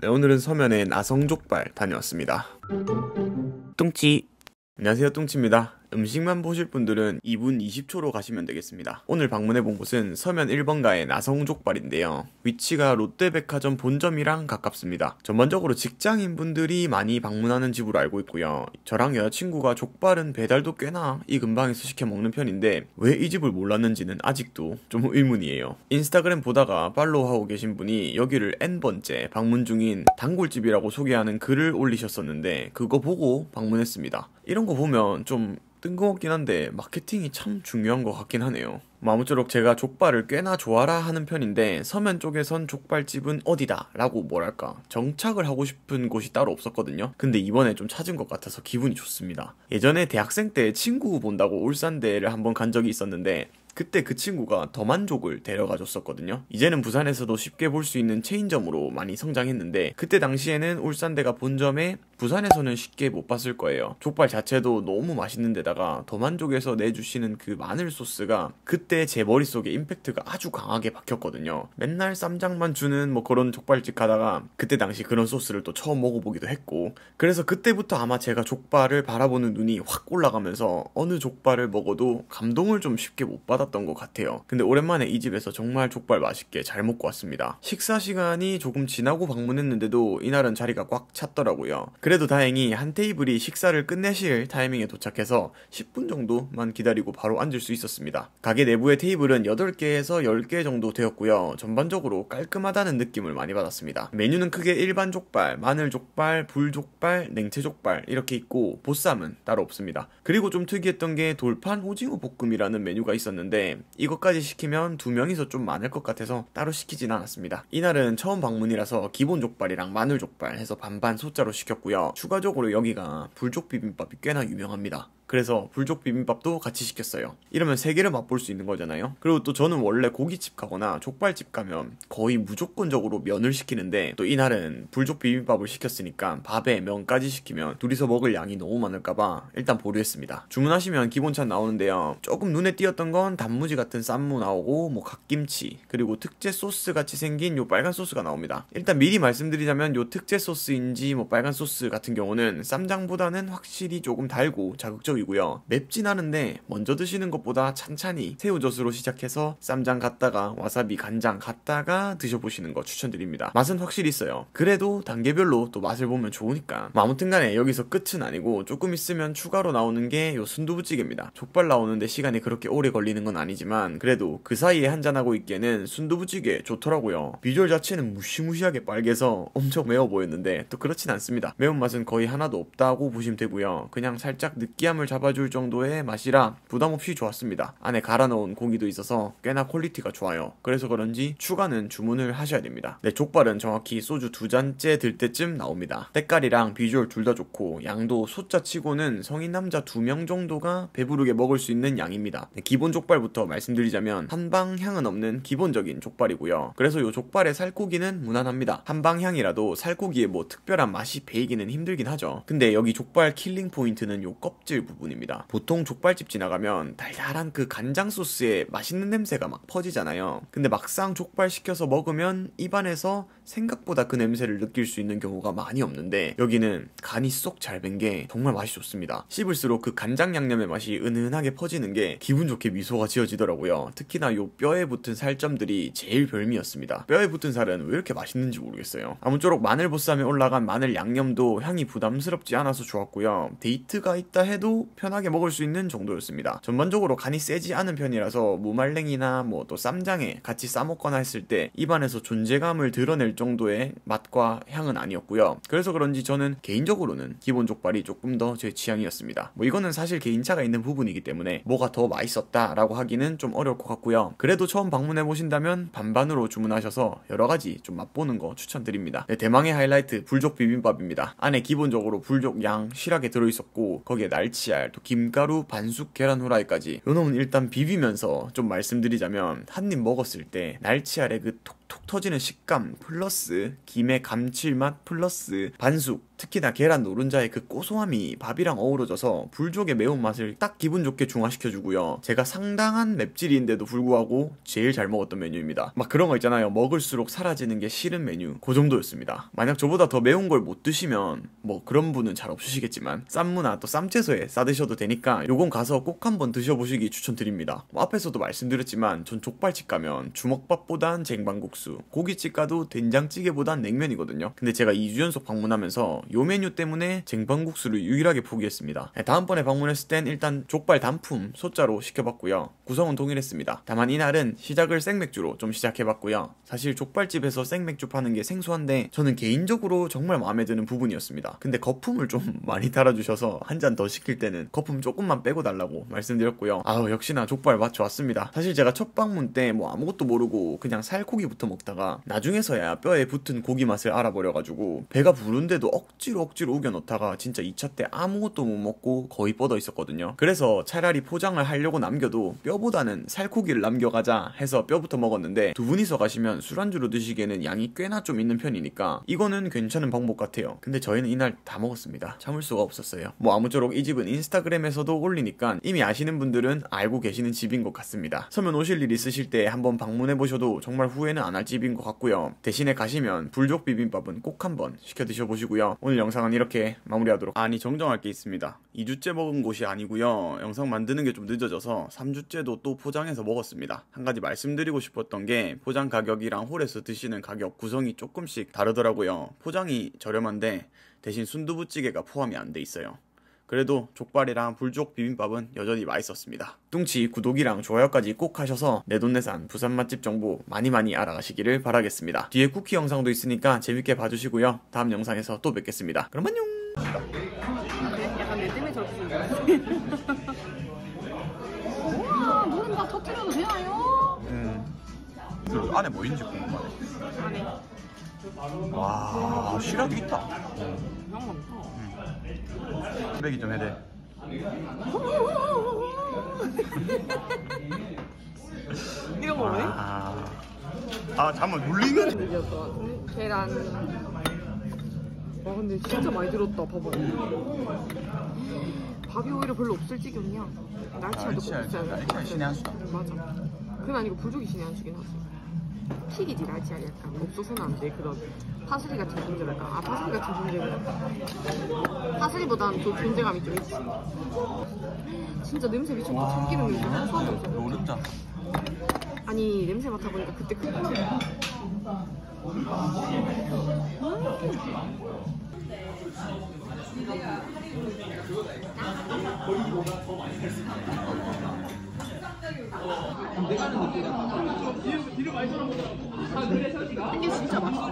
네, 오늘은 서면에 나성족발 다녀왔습니다. 뚱치. 안녕하세요, 뚱치입니다. 음식만 보실 분들은 2분 20초로 가시면 되겠습니다. 오늘 방문해본 곳은 서면 1번가의 나성족발인데요. 위치가 롯데백화점 본점이랑 가깝습니다. 전반적으로 직장인분들이 많이 방문하는 집으로 알고 있고요. 저랑 여자친구가 족발은 배달도 꽤나 이 근방에서 시켜 먹는 편인데 왜 이 집을 몰랐는지는 아직도 좀 의문이에요. 인스타그램 보다가 팔로우하고 계신 분이 여기를 N번째 방문 중인 단골집이라고 소개하는 글을 올리셨었는데 그거 보고 방문했습니다. 이런 거 보면 좀 뜬금없긴 한데 마케팅이 참 중요한 것 같긴 하네요. 아무쪼록 제가 족발을 꽤나 좋아라 하는 편인데 서면 쪽에선 족발집은 어디다 라고 뭐랄까 정착을 하고 싶은 곳이 따로 없었거든요. 근데 이번에 좀 찾은 것 같아서 기분이 좋습니다. 예전에 대학생 때 친구 본다고 울산대를 한번 간 적이 있었는데 그때 그 친구가 더만족을 데려가 줬었거든요. 이제는 부산에서도 쉽게 볼 수 있는 체인점으로 많이 성장했는데 그때 당시에는 울산대가 본점에 부산에서는 쉽게 못 봤을 거예요. 족발 자체도 너무 맛있는 데다가 더만족에서 내주시는 그 마늘 소스가 그때 제 머릿속에 임팩트가 아주 강하게 박혔거든요. 맨날 쌈장만 주는 뭐 그런 족발집 가다가 그때 당시 그런 소스를 또 처음 먹어보기도 했고 그래서 그때부터 아마 제가 족발을 바라보는 눈이 확 올라가면서 어느 족발을 먹어도 감동을 좀 쉽게 못 받았던 것 같아요. 근데 오랜만에 이 집에서 정말 족발 맛있게 잘 먹고 왔습니다. 식사 시간이 조금 지나고 방문했는데도 이날은 자리가 꽉 찼더라고요. 그래도 다행히 한 테이블이 식사를 끝내실 타이밍에 도착해서 10분 정도만 기다리고 바로 앉을 수 있었습니다. 가게 내부의 테이블은 8개에서 10개 정도 되었고요. 전반적으로 깔끔하다는 느낌을 많이 받았습니다. 메뉴는 크게 일반 족발, 마늘 족발, 불족발, 냉채 족발 이렇게 있고 보쌈은 따로 없습니다. 그리고 좀 특이했던 게 돌판 오징어 볶음이라는 메뉴가 있었는데 이것까지 시키면 2명이서 좀 많을 것 같아서 따로 시키진 않았습니다. 이날은 처음 방문이라서 기본 족발이랑 마늘 족발 해서 반반 소자로 시켰고요. 추가적으로 여기가 불족 비빔밥이 꽤나 유명합니다. 그래서 불족 비빔밥도 같이 시켰어요. 이러면 3개를 맛볼 수 있는 거잖아요. 그리고 또 저는 원래 고깃집 가거나 족발집 가면 거의 무조건적으로 면을 시키는데 또 이날은 불족 비빔밥을 시켰으니까 밥에 면까지 시키면 둘이서 먹을 양이 너무 많을까봐 일단 보류했습니다. 주문하시면 기본찬 나오는데요. 조금 눈에 띄었던 건 단무지 같은 쌈무 나오고 뭐 갓김치 그리고 특제 소스 같이 생긴 요 빨간 소스가 나옵니다. 일단 미리 말씀드리자면 요 특제 소스인지 뭐 빨간 소스 같은 경우는 쌈장보다는 확실히 조금 달고 자극적이고요. 맵진 않은데 먼저 드시는 것보다 찬찬히 새우젓으로 시작해서 쌈장 갔다가 와사비 간장 갔다가 드셔보시는 거 추천드립니다. 맛은 확실히 있어요. 그래도 단계별로 또 맛을 보면 좋으니까 아무튼 간에 여기서 끝은 아니고 조금 있으면 추가로 나오는 게 요 순두부찌개입니다. 족발 나오는데 시간이 그렇게 오래 걸리는 건 아니지만 그래도 그 사이에 한잔하고 있기에는 순두부찌개 좋더라고요. 비주얼 자체는 무시무시하게 빨개서 엄청 매워 보였는데 또 그렇진 않습니다. 매운맛은 거의 하나도 없다고 보시면 되고요. 그냥 살짝 느끼함을 잡아줄 정도의 맛이라 부담없이 좋았습니다. 안에 갈아 넣은 고기도 있어서 꽤나 퀄리티가 좋아요. 그래서 그런지 추가는 주문을 하셔야 됩니다. 네, 족발은 정확히 소주 2잔째 들 때쯤 나옵니다. 때깔이랑 비주얼 둘 다 좋고 양도 소자 치고는 성인 남자 2명 정도가 배부르게 먹을 수 있는 양입니다. 네, 기본 족발부터 말씀드리자면 한방향은 없는 기본적인 족발이고요. 그래서 요 족발의 살코기는 무난합니다. 한방향이라도 살코기에 뭐 특별한 맛이 배이기는 힘들긴 하죠. 근데 여기 족발 킬링 포인트는 요 껍질 부분입니다. 보통 족발집 지나가면 달달한 그 간장 소스에 맛있는 냄새가 막 퍼지잖아요. 근데 막상 족발 시켜서 먹으면 입안에서 생각보다 그 냄새를 느낄 수 있는 경우가 많이 없는데 여기는 간이 쏙 잘 밴 게 정말 맛이 좋습니다. 씹을수록 그 간장 양념의 맛이 은은하게 퍼지는 게 기분 좋게 미소가 지어지더라고요. 특히나 요 뼈에 붙은 살점들이 제일 별미였습니다. 뼈에 붙은 살은 왜 이렇게 맛있는지 모르겠어요. 아무쪼록 마늘 보쌈에 올라간 마늘 양념도 향이 부담스럽지 않아서 좋았고요. 데이트가 있다 해도 편하게 먹을 수 있는 정도였습니다. 전반적으로 간이 세지 않은 편이라서 무말랭이나 뭐 또 쌈장에 같이 싸먹거나 했을 때 입안에서 존재감을 드러낼 정도의 맛과 향은 아니었고요. 그래서 그런지 저는 개인적으로는 기본 족발이 조금 더 제 취향이었습니다. 뭐 이거는 사실 개인차가 있는 부분이기 때문에 뭐가 더 맛있었다라고 하기는 좀 어려울 것 같고요. 그래도 처음 방문해 보신다면 반반으로 주문하셔서 여러가지 좀 맛보는 거 추천드립니다. 네, 대망의 하이라이트 불족 비빔밥입니다. 안에 기본적으로 불족 양 실하게 들어있었고 거기에 날치알, 또 김가루, 반숙 계란 후라이까지 요 놈은 일단 비비면서 좀 말씀드리자면 한 입 먹었을 때 날치알의 그 톡톡 터지는 식감 플러스 김의 감칠맛 플러스 반숙 특히나 계란 노른자의 그 고소함이 밥이랑 어우러져서 불족의 매운맛을 딱 기분 좋게 중화시켜주고요. 제가 상당한 맵찔인데도 불구하고 제일 잘 먹었던 메뉴입니다. 막 그런 거 있잖아요. 먹을수록 사라지는 게 싫은 메뉴. 그 정도였습니다. 만약 저보다 더 매운 걸 못 드시면 뭐 그런 분은 잘 없으시겠지만 쌈무나 또 쌈채소에 싸드셔도 되니까 요건 가서 꼭 한번 드셔보시기 추천드립니다. 뭐 앞에서도 말씀드렸지만 전 족발집 가면 주먹밥보단 쟁반국수, 고깃집 가도 된장찌개보단 냉면이거든요. 근데 제가 2주 연속 방문하면서 요 메뉴 때문에 쟁반국수를 유일하게 포기했습니다. 다음번에 방문했을 땐 일단 족발 단품 소자로 시켜봤고요. 구성은 동일했습니다. 다만 이날은 시작을 생맥주로 좀 시작해봤고요. 사실 족발집에서 생맥주 파는 게 생소한데 저는 개인적으로 정말 마음에 드는 부분이었습니다. 근데 거품을 좀 많이 달아주셔서 한 잔 더 시킬 때는 거품 조금만 빼고 달라고 말씀드렸고요. 역시나 족발 맛 좋았습니다. 사실 제가 첫 방문 때 뭐 아무것도 모르고 그냥 살코기부터 먹다가 나중에서야 뼈에 붙은 고기 맛을 알아버려가지고 배가 부른데도 억지로 우겨 넣다가 진짜 2차 때 아무것도 못 먹고 거의 뻗어 있었거든요. 그래서 차라리 포장을 하려고 남겨도 뼈보다는 살코기를 남겨가자 해서 뼈부터 먹었는데, 두 분이서 가시면 술안주로 드시기에는 양이 꽤나 좀 있는 편이니까 이거는 괜찮은 방법 같아요. 근데 저희는 이날 다 먹었습니다. 참을 수가 없었어요. 뭐 아무쪼록 이 집은 인스타그램에서도 올리니까 이미 아시는 분들은 알고 계시는 집인 것 같습니다. 서면 오실 일 있으실 때 한번 방문해보셔도 정말 후회는 안 할 집인 것 같고요. 대신에 가시면 불족 비빔밥은 꼭 한번 시켜 드셔보시고요. 오늘 영상은 이렇게 마무리하도록. 정정할 게 있습니다. 2주째 먹은 곳이 아니고요. 영상 만드는 게 좀 늦어져서 3주째도 또 포장해서 먹었습니다. 한 가지 말씀드리고 싶었던 게 포장 가격이랑 홀에서 드시는 가격 구성이 조금씩 다르더라고요. 포장이 저렴한데 대신 순두부찌개가 포함이 안 돼 있어요. 그래도 족발이랑 불족 비빔밥은 여전히 맛있었습니다. 뚱치 구독이랑 좋아요까지 꼭 하셔서 내돈내산 부산 맛집 정보 많이 알아가시기를 바라겠습니다. 뒤에 쿠키 영상도 있으니까 재밌게 봐주시고요. 다음 영상에서 또 뵙겠습니다. 그럼 안녕. 약간 내 때문에 저렇게 생겼어. 우와, 물은 다 터뜨려도 되나요? 그 안에 뭐 있는지 궁금하네. 안에 와, 시락이 있다. 형 많다. 쓰레기 좀 해대. 이런 거 왜? 잠깐 눌리면. 계란. 와 근데 진짜 많이 들었다. 봐봐. 밥이 오히려 별로 없을 지경이야. 날치알도 없잖아. 날치알 신의 한 수다. 맞아. 그건 아니고 불족이 신의 한 수긴 하지. 킥이지 날치알이 약간 없어서는 안 돼. 그런 파슬리 같은 존재랄까. 파슬리 같은 존재는 파슬리보다는 좀 존재감이 좀 있지. 진짜 냄새 미쳤다. 참기름 냄새. 소한 냄새. 노른자. 아니 냄새 맡아보니까 그때 그 이게 진짜 맛있어.